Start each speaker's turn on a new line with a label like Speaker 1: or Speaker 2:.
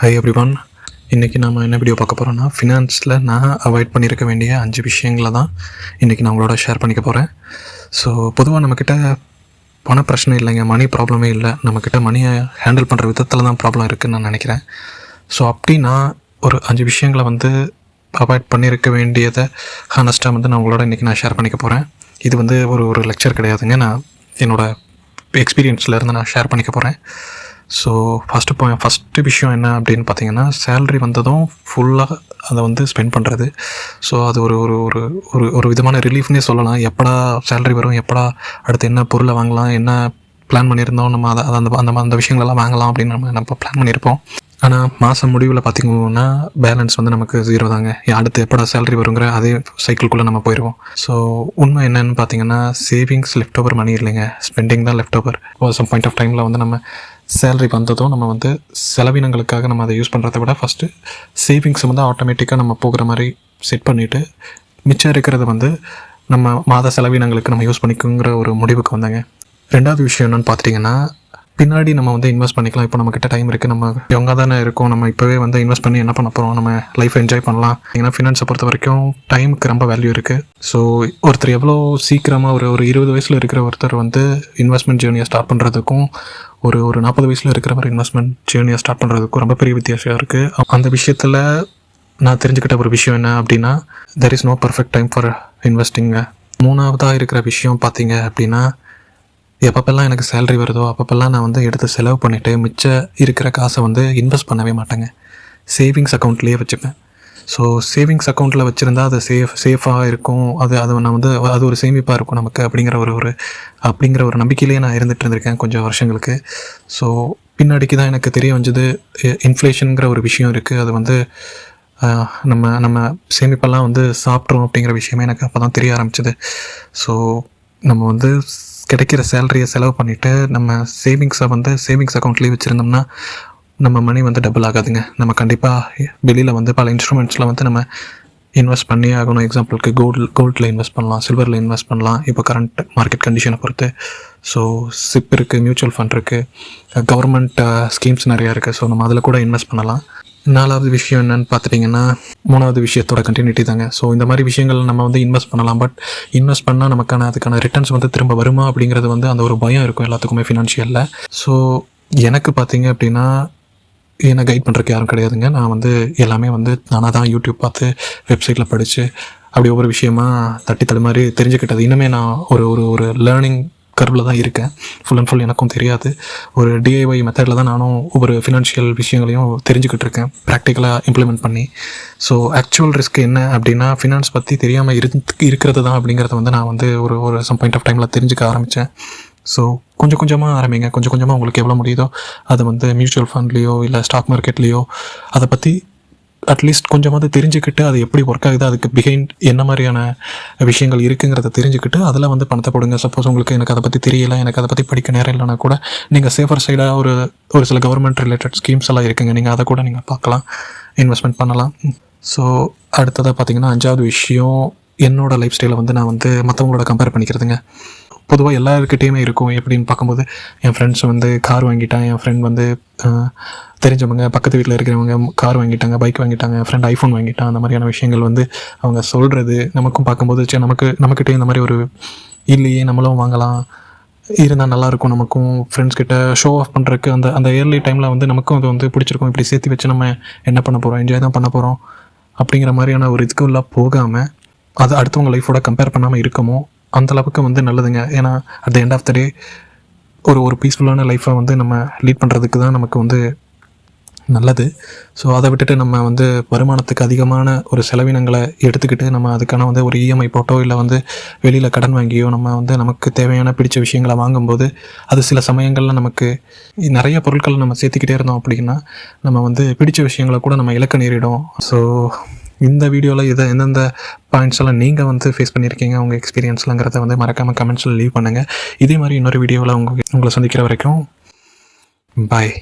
Speaker 1: Hi everyone. இன்றைக்கி நம்ம என்ன வீடியோ பார்க்க போகிறோன்னா, ஃபினான்ஸில் நான் அவாய்ட் பண்ணியிருக்க வேண்டிய 5 விஷயங்களை தான் இன்றைக்கி நான் உங்களோட ஷேர் பண்ணிக்க போகிறேன். ஸோ பொதுவாக நம்மக்கிட்ட பண பிரச்சனை இல்லைங்க, மணி ப்ராப்ளமே இல்லை. நம்மக்கிட்ட மணியை ஹேண்டில் பண்ணுற விதத்தில் தான் ப்ராப்ளம் இருக்குதுன்னு நான் நினைக்கிறேன். ஸோ அப்படி நான் ஒரு 5 விஷயங்களை அவாய்ட் பண்ணியிருக்க வேண்டியதை ஹானஸ்ட்டாக நான் உங்களோட இன்றைக்கி நான் ஷேர் பண்ணிக்க போகிறேன். இது ஒரு லெக்சர் கிடையாதுங்க, நான் என்னோடய எக்ஸ்பீரியன்ஸ்லேருந்து நான் ஷேர் பண்ணிக்க போகிறேன். ஸோ ஃபஸ்ட்டு விஷயம் என்ன அப்படின்னு பார்த்தீங்கன்னா, சேல்ரி வந்ததும் ஃபுல்லாக அதை ஸ்பெண்ட் பண்ணுறது. ஸோ அது ஒரு ஒரு ஒரு ஒரு ஒரு விதமான ரிலீஃப்னே சொல்லலாம். எப்படா சேல்ரி வரும், எப்படா அடுத்து என்ன பொருளை வாங்கலாம், என்ன பிளான் பண்ணியிருந்தோம் நம்ம அதை அந்த அந்த விஷயங்களெல்லாம் வாங்கலாம் அப்படின்னு நம்ம பிளான் பண்ணியிருப்போம். ஆனால் மாதம் முடிவில் பார்த்திங்கன்னா பேலன்ஸ் நமக்கு 0 தாங்க. அடுத்து எப்படா சேலரி வருங்கிற அதே சைக்கிள்குள்ளே நம்ம போயிடுவோம். ஸோ உண்மை என்னென்னு பார்த்தீங்கன்னா, சேவிங்ஸ் லெஃப்ட் ஓவர் மணி இல்லைங்க, ஸ்பெண்டிங் தான் left over. Some point of டைமில் நம்ம சேலரி வந்ததும் நம்ம செலவினங்களுக்காக நம்ம அதை யூஸ் பண்ணுறத விட ஃபஸ்ட்டு சேவிங்ஸை ஆட்டோமேட்டிக்காக நம்ம போகிற மாதிரி செட் பண்ணிவிட்டு மிச்சம் இருக்கிறத நம்ம மாத செலவினங்களுக்கு நம்ம யூஸ் பண்ணிக்கோங்கிற ஒரு முடிவுக்கு வந்தாங்க. 2வது விஷயம் என்னென்னு பார்த்துட்டிங்கன்னா, பின்னாடி நம்ம இன்வெஸ்ட் பண்ணிக்கலாம். இப்போ நம்மக்கிட்ட டைம் இருக்குது, நம்ம யங்காக தானே இருக்கோம், நம்ம இப்போவே இன்வெஸ்ட் பண்ணி என்ன பண்ண போகிறோம், நம்ம லைஃப் என்ஜாய் பண்ணலாம். ஏன்னா ஃபினான்ஸை பொறுத்த வரைக்கும் டைமுக்கு ரொம்ப வேல்யூ இருக்குது. ஸோ ஒருத்தர் எவ்வளோ சீக்கிரமாக ஒரு 20 வயசில் இருக்கிற ஒருத்தர் இன்வெஸ்ட்மெண்ட் ஜேர்னியை ஸ்டார்ட் பண்ணுறதுக்கும் ஒரு 40 வயசில் இருக்கிறவர் இன்வெஸ்ட்மெண்ட் ஜேர்னியை ஸ்டார்ட் பண்ணுறதுக்கும் ரொம்ப பெரிய வித்தியாசம் இருக்குது. அந்த விஷயத்தில் நான் தெரிஞ்சுக்கிட்ட ஒரு விஷயம் என்ன அப்படின்னா, there is no perfect time for investing. 3வதாக இருக்கிற விஷயம் பார்த்தீங்க அப்படின்னா, எப்பப்பெல்லாம் எனக்கு சேலரி வருதோ அப்பப்பெல்லாம் நான் எடுத்து செலவு பண்ணிவிட்டு மிச்சம் இருக்கிற காசை இன்வெஸ்ட் பண்ணவே மாட்டேங்க. சேவிங்ஸ் அக்கௌண்ட்லேயே வச்சுப்பேன். ஸோ சேவிங்ஸ் அக்கௌண்ட்டில் வச்சுருந்தா அது சேஃபாக இருக்கும், அது நான் அது ஒரு சேமிப்பாக இருக்கும் நமக்கு அப்படிங்கிற ஒரு நம்பிக்கையிலேயே நான் இருந்துகிட்டு இருந்திருக்கேன் கொஞ்சம் வருஷங்களுக்கு. ஸோ பின்னாடிக்கு தான் எனக்கு தெரிய வந்தது, இன்ஃப்ளேஷனுங்கிற ஒரு விஷயம் இருக்குது. அது நம்ம சேமிப்பெல்லாம் சாப்பிட்றோம் அப்படிங்கிற விஷயமே எனக்கு அப்போ தான் தெரிய ஆரம்பிச்சிது. ஸோ நம்ம கிடைக்கிற சேலரியை செலவு பண்ணிவிட்டு நம்ம சேவிங்ஸை சேவிங்ஸ் அக்கௌண்ட்லேயே வச்சுருந்தோம்னா நம்ம மணி டபுள் ஆகாதுங்க. நம்ம கண்டிப்பாக வெளியில் பல இன்ஸ்ட்ருமெண்ட்ஸில் நம்ம இன்வெஸ்ட் பண்ணி ஆகணும். எக்ஸாம்பிளுக்கு கோல்டில் இன்வெஸ்ட் பண்ணலாம், சில்வரில் இன்வெஸ்ட் பண்ணலாம், இப்போ கரண்ட் மார்க்கெட் கண்டிஷனை பொறுத்து. ஸோ சிப் இருக்குது, மியூச்சுவல் ஃபண்ட் இருக்குது, கவர்மெண்ட் ஸ்கீம்ஸ் நிறையா இருக்குது. ஸோ நம்ம அதில் கூட இன்வெஸ்ட் பண்ணலாம். 4வது விஷயம் என்னென்னு பார்த்துட்டிங்கன்னா, 3வது விஷயத்தோட கண்டினியூட்டி தாங்க. ஸோ இந்த மாதிரி விஷயங்கள் நம்ம இன்வெஸ்ட் பண்ணலாம். பட் இன்வெஸ்ட் பண்ணால் அதுக்கான ரிட்டர்ன்ஸ் திரும்ப வருமா அப்படிங்கிறது அந்த ஒரு பயம் இருக்கும் எல்லாத்துக்குமே ஃபினான்ஷியலில். ஸோ எனக்கு பார்த்தீங்க அப்படின்னா, என்னை கைட் பண்ணுறதுக்கு யாரும் கிடையாதுங்க. நான் எல்லாமே நானாக தான் யூடியூப் பார்த்து வெப்சைட்டில் படித்து அப்படி ஒவ்வொரு விஷயமா தட்டி தடுமாறி தெரிஞ்சுக்கிட்டது. இன்னுமே நான் ஒரு லேர்னிங் கர்வில் தான் இருக்கேன். ஃபுல் அண்ட் ஃபுல் எனக்கும் தெரியாது. ஒரு DIY மெத்தடில் தான் நானும் ஒவ்வொரு ஃபினான்ஷியல் விஷயங்களையும் தெரிஞ்சுக்கிட்டு இருக்கேன், ப்ராக்டிக்கலாக இம்ப்ளிமெண்ட் பண்ணி. ஸோ ஆக்சுவல் ரிஸ்க் என்ன அப்படின்னா, ஃபினான்ஸ் பற்றி தெரியாமல் இருக்கிறது தான் அப்படிங்கிறத நான் ஒரு சம் பாயிண்ட் ஆஃப் டைமில் தெரிஞ்சுக்க ஆரம்பித்தேன். ஸோ கொஞ்சம் கொஞ்சமாக ஆரம்பிங்க. கொஞ்சம் கொஞ்சமாக உங்களுக்கு எவ்வளோ முடியுதோ அதை மியூச்சுவல் ஃபண்ட்லேயோ இல்லை ஸ்டாக் மார்க்கெட்லேயோ அதை பற்றி அட்லீஸ்ட் கொஞ்சமாவது தெரிஞ்சுக்கிட்டு அது எப்படி ஒர்க் ஆகுது, அதுக்கு பிஹைண்ட் என்ன மாதிரியான விஷயங்கள் இருக்குங்கிறத தெரிஞ்சுக்கிட்டு அதில் பணத்தை போடுங்க. சப்போஸ் உங்களுக்கு எனக்கு அதை பற்றி தெரியலை, எனக்கு அதை பற்றி படிக்க நேரம் இல்லைனா கூட நீங்கள் சேஃபர் சைடாக ஒரு சில கவர்மெண்ட் ரிலேட்டட் ஸ்கீம்ஸ் எல்லாம் இருக்குங்க, நீங்கள் அதை கூட நீங்கள் பார்க்கலாம், இன்வெஸ்ட்மெண்ட் பண்ணலாம். ஸோ அடுத்ததாக பார்த்தீங்கன்னா, 5வது விஷயம், என்னோடய லைஃப் ஸ்டைலை நான் மற்றவங்களோட கம்பேர் பண்ணிக்கிறதுங்க. பொதுவாக எல்லாருக்கிட்டேயுமே இருக்கும். எப்படின்னு பார்க்கும்போது, என் ஃப்ரெண்ட்ஸ் கார் வாங்கிட்டான், என் ஃப்ரெண்ட் தெரிஞ்சவங்க பக்கத்து வீட்டில் இருக்கிறவங்க கார் வாங்கிட்டாங்க, பைக் வாங்கிட்டாங்க, என் ஃப்ரெண்ட் ஐஃபோன் வாங்கிட்டான். அந்த மாதிரியான விஷயங்கள் அவங்க சொல்கிறது நமக்கும் பார்க்கும்போது, நமக்கிட்டே இந்த மாதிரி ஒரு இல்லையே, நம்மளும் வாங்கலாம், இருந்தால் நல்லாயிருக்கும், நமக்கும் ஃப்ரெண்ட்ஸ்கிட்ட ஷோ ஆஃப் பண்ணுறதுக்கு அந்த ஏர்லி டைமில் நமக்கும் அது பிடிச்சிருக்கும். இப்படி சேர்த்து வச்சு நம்ம என்ன பண்ண போகிறோம், என்ஜாய் தான் பண்ண போகிறோம் அப்படிங்கிற மாதிரியான ஒரு இதுக்குள்ளே போகாமல் அது அடுத்தவங்க லைஃபோட கம்பேர் பண்ணாமல் இருக்கமோ அந்தளவுக்கு நல்லதுங்க. ஏன்னா at the end of the day ஒரு பீஸ்ஃபுல்லான லைஃப்பை நம்ம லீட் பண்ணுறதுக்கு தான் நமக்கு நல்லது. ஸோ அதை விட்டுட்டு நம்ம வருமானத்துக்கு அதிகமான ஒரு செலவினங்களை எடுத்துக்கிட்டு நம்ம அதுக்கான ஒரு EMI போட்டோ இல்லை வெளியில் கடன் வாங்கியோ நம்ம நமக்கு தேவையான பிடிச்ச விஷயங்களை வாங்கும்போது அது சில சமயங்களில் நமக்கு நிறைய பொருட்கள் நம்ம சேர்த்துக்கிட்டே இருந்தோம் அப்படின்னா நம்ம பிடிச்ச விஷயங்களை கூட நம்ம இழக்க நேரிடும். ஸோ இந்த வீடியோவில் எந்தெந்த பாயிண்ட்ஸ் எல்லாம் நீங்கள் ஃபேஸ் பண்ணியிருக்கீங்க, உங்கள் எக்ஸ்பீரியன்ஸ்லங்கிறத மறக்காமல் கமெண்ட்ஸில் லீவ் பண்ணுங்கள். இதே மாதிரி இன்னொரு வீடியோவில் உங்களை சந்திக்கிற வரைக்கும் பாய்.